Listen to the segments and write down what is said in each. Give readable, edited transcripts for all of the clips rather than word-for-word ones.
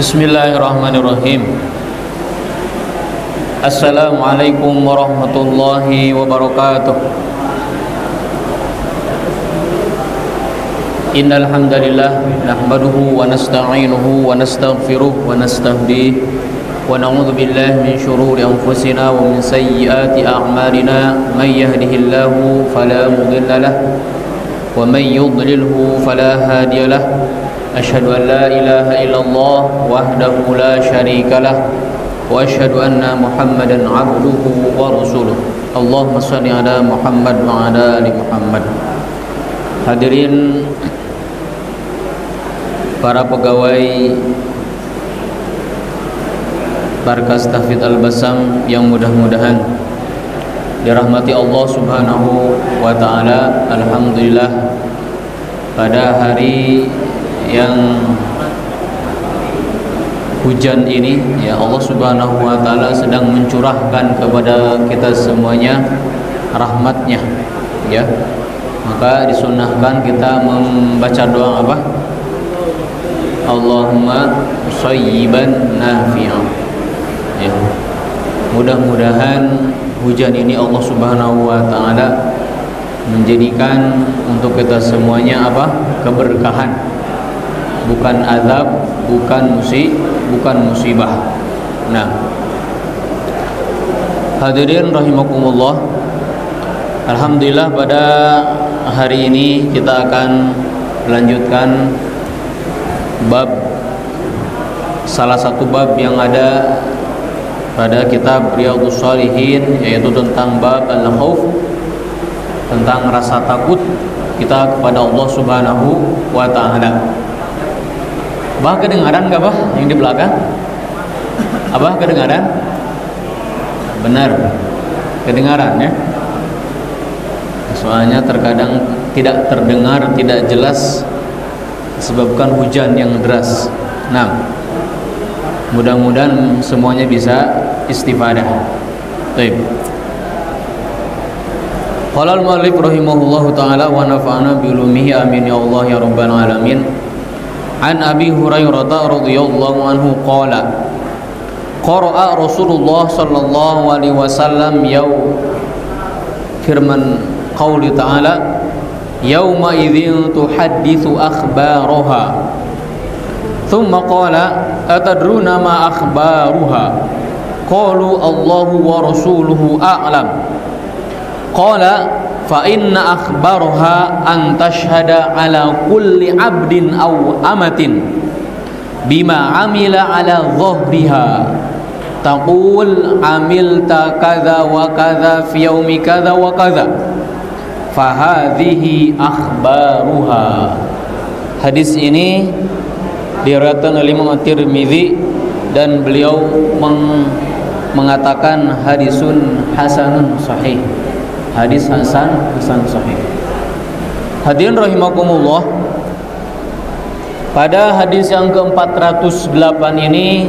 Bismillahirrahmanirrahim. Assalamualaikum warahmatullahi wabarakatuh. Innal hamdalillah nahmaduhu wa nasta'inuhu wa nastaghfiruh wa nastahdihi wa na'udzu billahi min shururi anfusina wa min sayyiati a'malina may yahdihillahu fala mudilla lahu wa may yudlilhu fala hadiya lahu. Asyhadu an la ilaha illallah wahdahu la syarika lah wa asyhadu anna Muhammadan abduhu wa rasuluh. Allahumma shalli ala Muhammad wa ala ali Muhammad. Hadirin para pegawai Markas Tahfidz Al-Bassam yang mudah-mudahan dirahmati Allah Subhanahu wa taala. Alhamdulillah, pada hari yang hujan ini ya, Allah Subhanahu wa taala sedang mencurahkan kepada kita semuanya rahmatnya ya. Maka disunahkan kita membaca doa apa? Allahumma shayyiban nafi'an ya. Mudah-mudahan hujan ini Allah Subhanahu wa taala menjadikan untuk kita semuanya apa? Keberkahan, bukan azab, bukan musibah. Nah, hadirin rahimakumullah, alhamdulillah pada hari ini kita akan melanjutkan bab, salah satu bab yang ada pada kitab Riyadhus Shalihin, yaitu tentang bab al-khauf, tentang rasa takut kita kepada Allah Subhanahu wa taala. Abah kedengaran gak bah yang di belakang? Abah kedengaran? Benar, kedengaran ya. Soalnya terkadang tidak terdengar, tidak jelas disebabkan hujan yang deras. Nah, mudah-mudahan semuanya bisa istifadah. Baik. Qala al-mu'allif rahimahullahu taala wa nafa'ana bi ulumihi amin ya Allah ya rabbal alamin. An Abi Hurairah radhiyallahu anhu qala qara'a Rasulullah sallallahu alaihi wasallam firman qauli ta'ala yauma idzin tuhadditsu akhbaraha thumma qala atadruna ma akhbaruha qalu Allahu wa rasuluhu a'lam qala fa inna akhbaraha an tashhada ala kulli abdin aw amatin bima amila ala dhahriha taqul amilta kadza wa kadza fi yaumi kadza wa kadza fa hadhihi akhbaruha. Hadis ini diriwayatkan oleh Imam At-Tirmidzi dan beliau mengatakan hadisun hasanun sahih. Hadis hasan sahih. Hadirin rahimakumullah, pada hadis yang ke-408 ini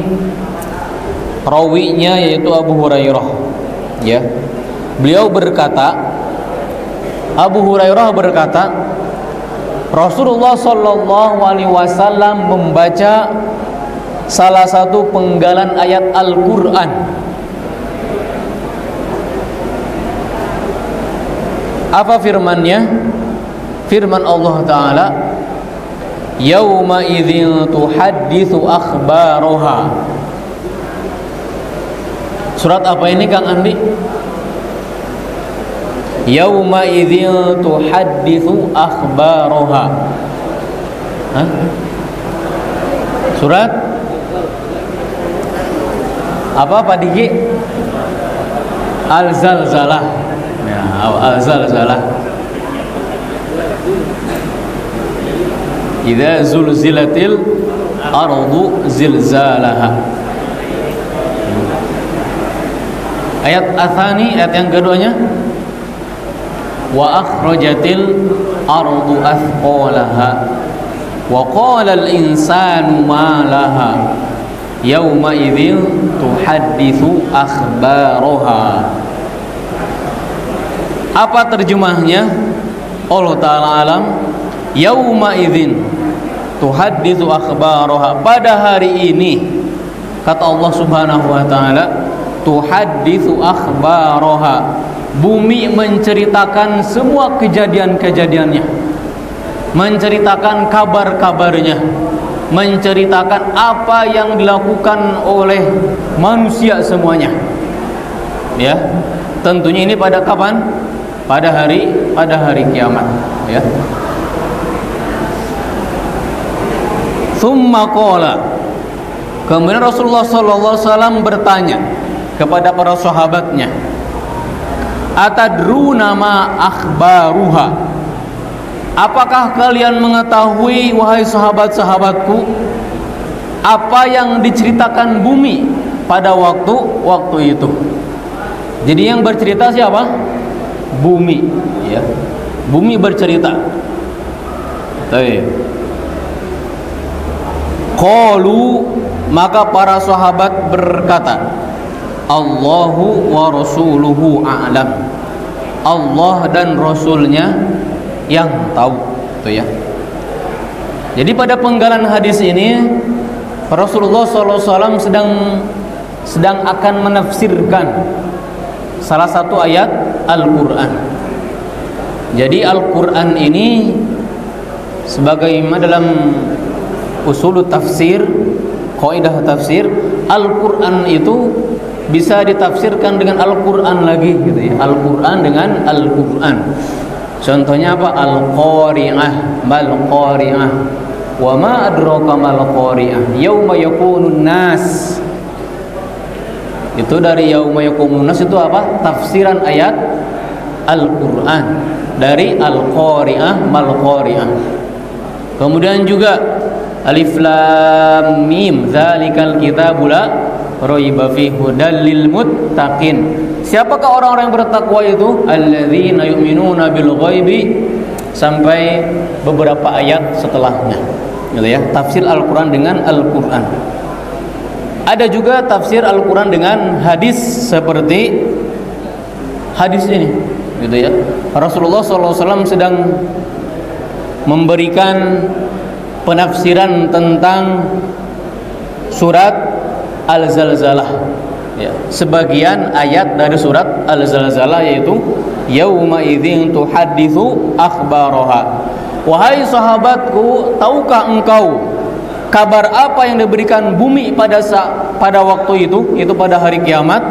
rawinya yaitu Abu Hurairah ya. Abu Hurairah berkata Rasulullah sallallahu alaihi wasallam membaca salah satu penggalan ayat Al-Qur'an. Apa firmannya? Firman Allah Ta'ala, yauma idzin tuhadditsu akhbaraha. Surat apa ini Kang Andi? Yauma idzin tuhadditsu akhbaraha. Hah? Surat apa Pak Diki? Al-Zalzalah. Ya, Al-Zalzalah. Idza zulzilatil ardu zilzalaha. Ayat atsani, ayat yang keduanya, wa akhrajatil ardu athqalaha wa qala al insanu ma laha yauma idzin tuhadditsu akhbaraha. Apa terjemahnya? Allah Ta'ala alam. Yauma idzin, tuhadditsu akhbaraha, pada hari ini kata Allah Subhanahu wa taala, tuhadditsu akhbaraha, bumi menceritakan semua kejadian-kejadiannya, menceritakan kabar-kabarnya, menceritakan apa yang dilakukan oleh manusia semuanya. Ya, tentunya ini pada kapan? Pada hari kiamat, ya. Tsumma qala, kemudian Rasulullah sallallahu alaihi wasallam bertanya kepada para sahabatnya, atadruna ma akhbaruha, apakah kalian mengetahui wahai sahabat-sahabatku apa yang diceritakan bumi pada waktu itu? Jadi yang bercerita siapa? Bumi, ya. Bumi bercerita. Baik. Qalu, maka para sahabat berkata, Allahu wa rasuluhu a'lam, Allah dan Rasulnya yang tahu, itu ya. Jadi pada penggalan hadis ini Rasulullah SAW sedang akan menafsirkan salah satu ayat Al-Quran. Jadi Al-Quran ini sebagaimana dalam usul tafsir, kaidah tafsir, Al-Quran itu bisa ditafsirkan dengan Al-Quran lagi, gitu ya. Al-Quran dengan Al-Quran. Contohnya apa? Al-Qari'ah, mal Qari'ah, wa ma adraka mal Qari'ah, yauma yakunun nas. Itu dari yauma yakunun nas itu apa? Tafsiran ayat Al-Quran dari Al-Qari'ah, mal Qari'ah. Kemudian juga Alif Lam Mim, dzalikal kitabul la raiba fihi hudal lil muttaqin. Siapakah orang-orang yang bertakwa itu? Alladzina yu'minuna bil ghaibi, sampai beberapa ayat setelahnya, gitu ya. Tafsir Al-Qur'an dengan Al-Qur'an. Ada juga tafsir Al-Qur'an dengan hadis seperti hadis ini, gitu ya. Rasulullah SAW sedang memberikan penafsiran tentang surat Al-Zalzalah, ya. Sebagian ayat dari surat Al-Zalzalah yaitu yauma idzin tuhadditsu akhbaraha. Wahai sahabatku, tahukah engkau kabar apa yang diberikan bumi pada waktu itu pada hari kiamat?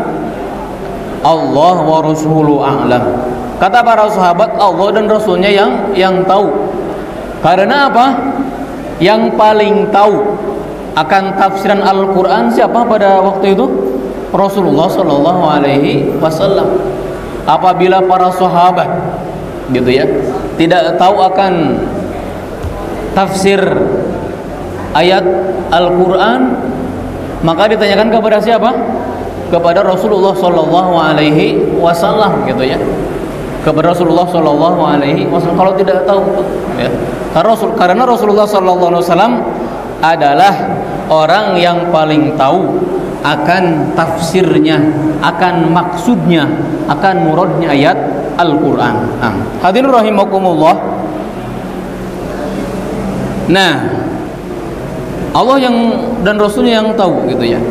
Allah wa rasuluhu a'lam. Kata para sahabat, Allah dan Rasulnya yang tahu. Karena apa? Yang paling tahu akan tafsiran Al-Quran siapa pada waktu itu? Rasulullah Sallallahu Alaihi Wasallam. Apabila para sahabat, gitu ya, tidak tahu akan tafsir ayat Al-Quran, maka ditanyakan kepada siapa? Kepada Rasulullah Sallallahu Alaihi Wasallam, gitu ya. Kepada Rasulullah Sallallahu Alaihi Wasallam. Kalau tidak tahu, ya. Karena Rasulullah Sallallahu Alaihi Wasallam adalah orang yang paling tahu akan tafsirnya, akan maksudnya, akan muradnya ayat Al-Quran. Hadirin rahimakumullah. Nah, Allah dan Rasulnya yang tahu, gitu ya.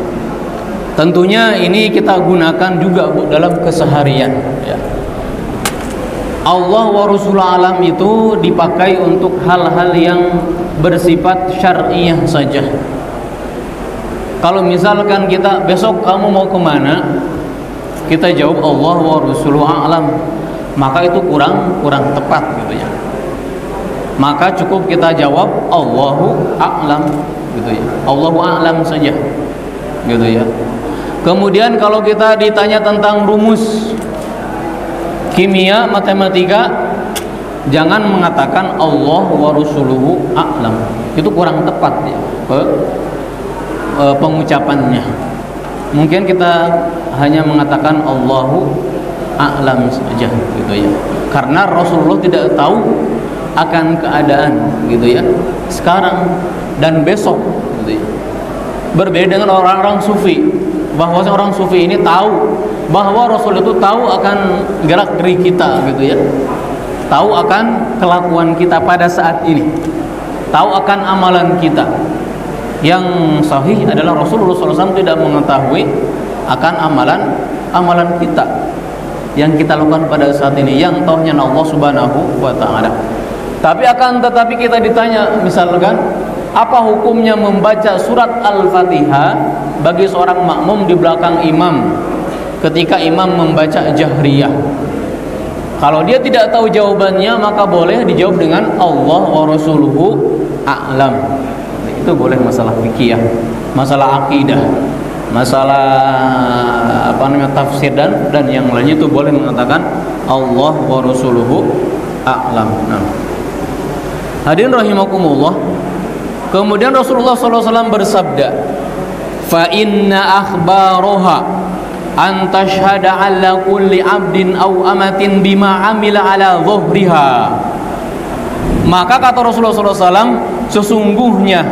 Tentunya ini kita gunakan juga dalam keseharian, ya. Allah wa Rasul alam itu dipakai untuk hal-hal yang bersifat syar'iyah saja. Kalau misalkan kita besok kamu mau kemana, kita jawab Allah wa Rasul alam, maka itu kurang tepat, gitu ya. Maka cukup kita jawab Allahu a'lam, gitu ya. Allahu a'lam saja, gitu ya. Kemudian kalau kita ditanya tentang rumus kimia, matematika, jangan mengatakan Allah wa rasuluhu a'lam. Itu kurang tepat, ya, pengucapannya. Mungkin kita hanya mengatakan Allahu a'lam saja, gitu ya. Karena Rasulullah tidak tahu akan keadaan, gitu ya, sekarang dan besok, gitu ya. Berbeda dengan orang-orang sufi, bahwa orang sufi ini tahu bahwa Rasul itu tahu akan gerak-gerik kita, gitu ya, tahu akan kelakuan kita pada saat ini. tahu akan amalan kita. Yang sahih adalah Rasulullah SAW tidak mengetahui akan amalan kita yang kita lakukan pada saat ini, yang tauhnya Allah Subhanahu wa taala. Tetapi kita ditanya misalkan, apa hukumnya membaca surat Al-Fatihah bagi seorang makmum di belakang imam ketika imam membaca jahriyah? Kalau dia tidak tahu jawabannya, maka boleh dijawab dengan Allah wa rasuluhu a'lam. Itu boleh masalah fikih ya, masalah akidah, masalah tafsir dan yang lainnya itu boleh mengatakan Allah wa rasuluhu a'lam. Nah, hadirin rahimakumullah. Kemudian Rasulullah SAW bersabda, fa inna akhbaroha an tashhada ala kulli abdin aw amatin bima amila ala dhuhriha. Maka kata Rasulullah SAW, sesungguhnya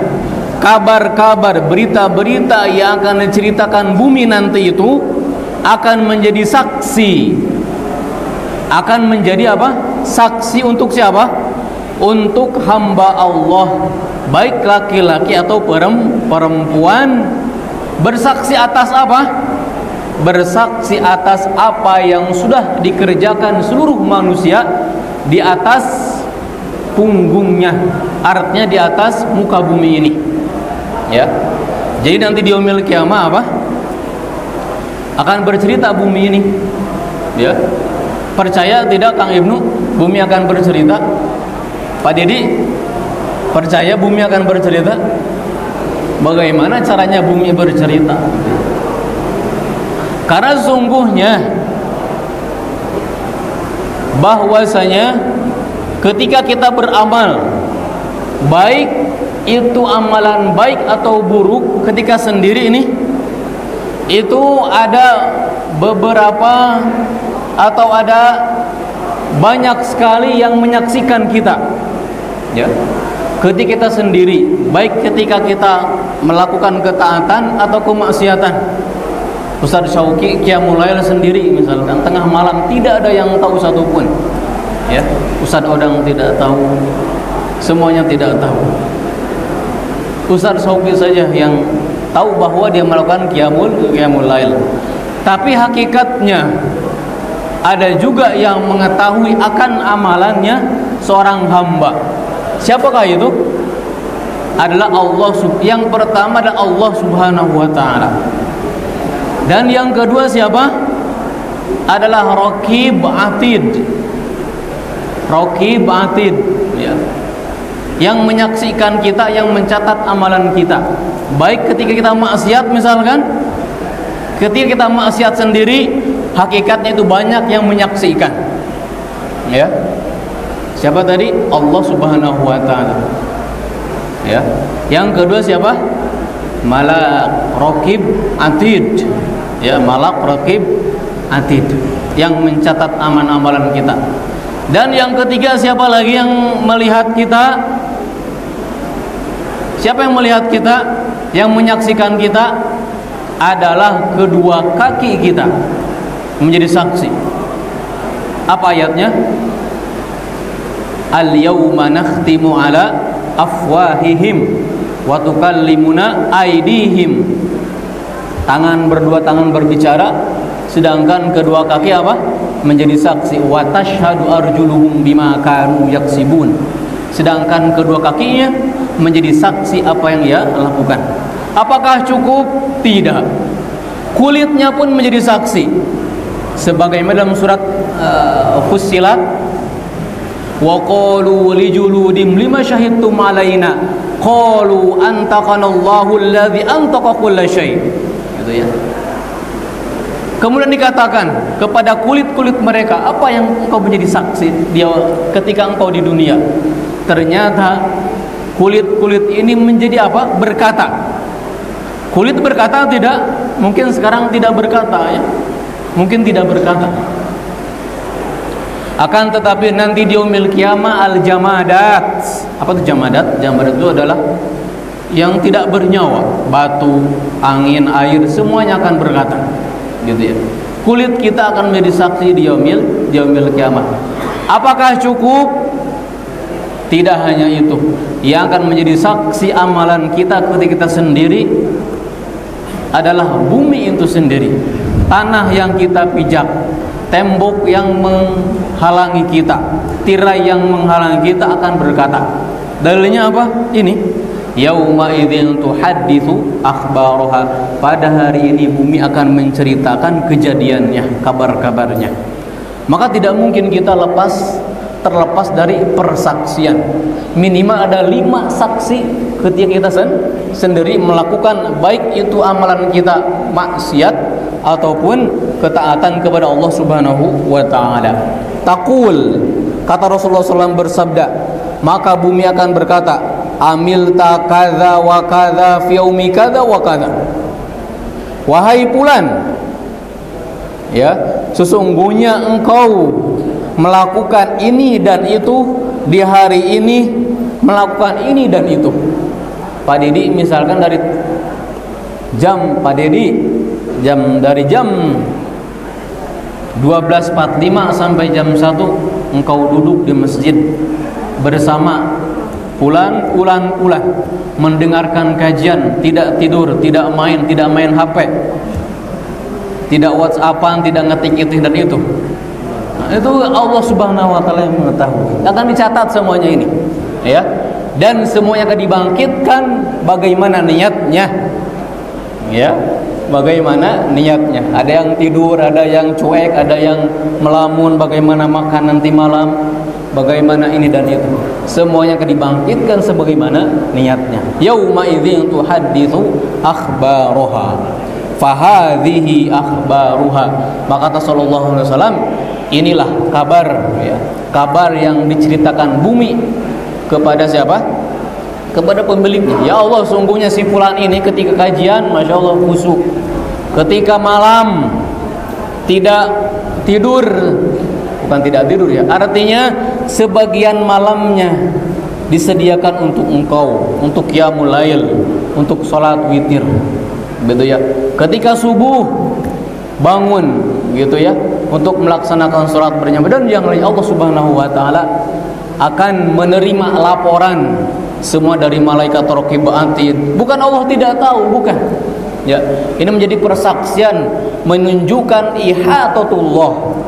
kabar-kabar, berita-berita yang akan diceritakan bumi nanti itu akan menjadi saksi. Akan menjadi apa? Saksi untuk siapa? Untuk hamba Allah, baik laki-laki atau perempuan. Bersaksi atas apa? Bersaksi atas apa yang sudah dikerjakan seluruh manusia di atas punggungnya, artinya di atas muka bumi ini, ya. Jadi nanti di yaumil kiamah apa? Akan bercerita bumi ini, ya. Percaya tidak Kang Ibnu, bumi akan bercerita? Pak Dedi, percaya bumi akan bercerita? Bagaimana caranya bumi bercerita? Karena sungguhnya bahwasanya ketika kita beramal, baik itu amalan baik atau buruk, ketika sendiri ini itu ada beberapa atau ada banyak sekali yang menyaksikan kita, ya. Ketika kita sendiri, baik ketika kita melakukan ketaatan atau kemaksiatan. Ustaz Syauqi qiyamul lail sendiri misalkan tengah malam, tidak ada yang tahu satupun, ya. Ustaz Odang tidak tahu, semuanya tidak tahu. Ustaz Syauqi saja yang tahu bahwa dia melakukan qiyamul lail. Tapi hakikatnya ada juga yang mengetahui akan amalannya seorang hamba. Siapakah itu? Adalah Allah. Yang pertama adalah Allah Subhanahu wa taala. Dan yang kedua siapa? Adalah Raqib Atid. Raqib Atid, ya. Yang menyaksikan kita, yang mencatat amalan kita. Baik ketika kita maksiat misalkan, ketika kita maksiat sendiri, hakikatnya itu banyak yang menyaksikan, ya. Siapa tadi? Allah Subhanahu wa taala, ya. Yang kedua siapa? Malak Raqib Atid, ya, malak Raqib Atid yang mencatat amalan kita. Dan yang ketiga siapa lagi yang melihat kita? Siapa yang melihat kita? Yang menyaksikan kita adalah kedua kaki kita menjadi saksi. Apa ayatnya? Al-yawma nakhtimu ala afwahihim wa tukallimuna aydihim. Berdua tangan berbicara, sedangkan kedua kaki apa? Menjadi saksi. Wa tashhadu arjuluhum bima kanu yaksibun. Sedangkan kedua kakinya menjadi saksi apa yang ia lakukan. Apakah cukup? Tidak. Kulitnya pun menjadi saksi. Sebagaimana dalam surat Fussilat, wa qalu li juludim lima syahidtum alaina qalu antaqanallahu alladzi antaqa kulla syai'. Gitu ya. Kemudian dikatakan kepada kulit-kulit mereka, apa yang engkau menjadi saksi dia ketika engkau di dunia? Ternyata kulit-kulit ini menjadi apa? Berkata. Kulit berkata tidak? Mungkin sekarang tidak berkata, ya. Mungkin tidak berkata. Akan tetapi nanti di yaumil qiyamah al-jamadat. Apa itu jamadat? Jamadat itu adalah yang tidak bernyawa. Batu, angin, air, semuanya akan berkata. Gitu ya. Kulit kita akan menjadi saksi di yaumil qiyamah. Apakah cukup? Tidak hanya itu, yang akan menjadi saksi amalan kita ketika kita sendiri adalah bumi itu sendiri, tanah yang kita pijak, tembok yang menghalangi kita, tirai yang menghalangi kita akan berkata. Dalilnya apa? Ini, yauma idzin tuhadditsu akhbaraha. Pada hari ini bumi akan menceritakan kejadiannya, kabar-kabarnya. Maka tidak mungkin kita terlepas dari persaksian. Minimal ada 5 saksi ketika kita sendiri melakukan, baik itu amalan kita maksiat ataupun ketaatan kepada Allah Subhanahu wa taala. Taqul, kata Rasulullah SAW bersabda, maka bumi akan berkata, amilta kadza wa kadza fi yaumi kadza wa kadza. Wahai fulan, ya, sesungguhnya engkau melakukan ini dan itu di hari ini, melakukan ini dan itu. Pak Dedi misalkan dari jam, Pak Dedi dari jam 12.45 sampai jam 1 engkau duduk di masjid bersama pulan mendengarkan kajian, tidak tidur, tidak main HP, tidak WhatsAppan, tidak ngetik itu dan itu. Itu Allah Subhanahu wa taala yang mengetahui. Akan dicatat semuanya ini, ya. Dan semuanya akan dibangkitkan bagaimana niatnya. Ya, bagaimana niatnya. Ada yang tidur, ada yang cuek, ada yang melamun, bagaimana makan nanti malam, bagaimana ini dan itu. Semuanya akan dibangkitkan sebagaimana niatnya. Yauma idzin tuhadditsu akhbaraha. Fahadhihi akhbaruha. Maka kata sallallahu alaihi wasallam, inilah kabar, ya, kabar yang diceritakan bumi kepada siapa? Kepada pemiliknya. Ya Allah, sungguhnya si fulan ini ketika kajian, masya Allah, khusyuk. Ketika malam tidak tidur, bukan tidak tidur ya, artinya sebagian malamnya disediakan untuk engkau, untuk qiyamul lail, untuk sholat witir, gitu ya. Ketika subuh bangun, gitu ya, untuk melaksanakan sholat berjamaah. Dan yang lain, Allah Subhanahu wa taala akan menerima laporan semua dari malaikat raqib atid. Bukan Allah tidak tahu, bukan. Ya, ini menjadi persaksian menunjukkan ihatatullah,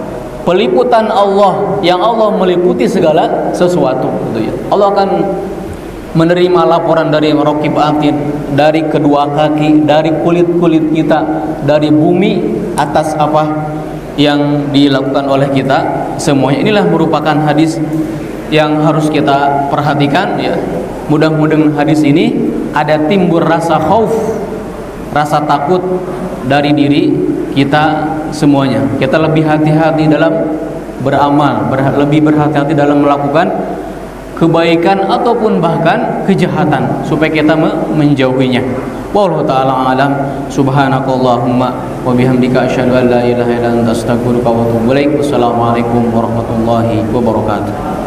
peliputan Allah, yang Allah meliputi segala sesuatu, gitu ya. Allah akan menerima laporan dari raqib atid, dari kedua kaki, dari kulit-kulit kita, dari bumi, atas apa yang dilakukan oleh kita semuanya. Inilah merupakan hadis yang harus kita perhatikan, ya. Mudah-mudahan hadis ini ada timbul rasa khauf, rasa takut dari diri kita semuanya. Kita lebih hati-hati dalam beramal, lebih berhati-hati dalam melakukan kebaikan ataupun bahkan kejahatan, supaya kita menjauhinya. Wallahu ta'ala alam. Subhanakallahumma wa bihamdika asyhadu an la ilaha illa anta astaghfiruka wa atubu ilaik. Wassalamualaikum warahmatullahi wabarakatuh.